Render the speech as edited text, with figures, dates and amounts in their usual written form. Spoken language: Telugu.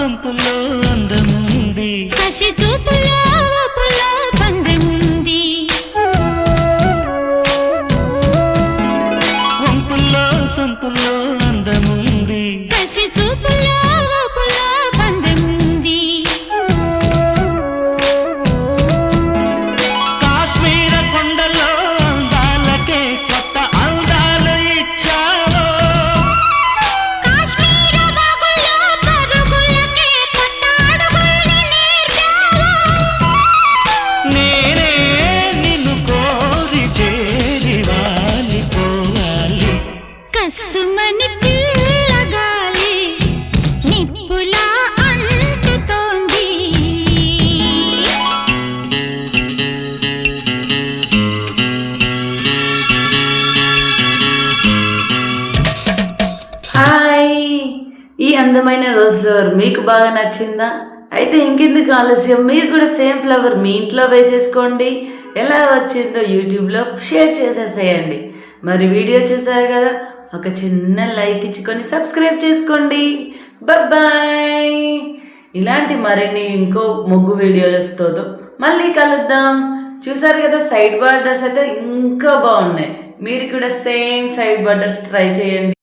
సొంపుల్లో అందముంది, కసి చూపులో ఊపులో పందెముంది, వంపుల్లో సొంపుల్లో అందముంది, కసి చూపులో ఊపులో పందెముంది. కాశ్మీర కొండలో అందాలకే కొత్త అందాలు ఇచ్చావో, కాశ్మీర బాగుల్లో పరుగులకే కొత్త అడుగుల్ని నేర్పావు. నేనే నిన్ను కోరి చేరి వాలిపోవాలి. కస్సుమని పిల్లగాలి నిప్పులా అంటుతోంది. హాయ్, ఈ అందమైన రోజ్ ఫ్లవర్ మీకు బాగా నచ్చిందా? అయితే ఇంకెందుకు ఆలస్యం, మీరు కూడా సేమ్ ఫ్లవర్ మీ ఇంట్లో వేసేసుకోండి. ఎలా వచ్చిందో యూట్యూబ్లో షేర్ చేసేసేయండి. మరి వీడియో చూసారు కదా, ఒక చిన్న లైక్ ఇచ్చుకొని సబ్స్క్రైబ్ చేసుకోండి. బాయ్. ఇలాంటి మరిన్ని ఇంకో ముగ్గు వీడియోలతో మళ్ళీ కలుద్దాం. చూసారు కదా, సైడ్ బార్డర్స్ అయితే ఇంకా బాగున్నాయి. మీరు కూడా సేమ్ సైడ్ బార్డర్స్ ట్రై చేయండి.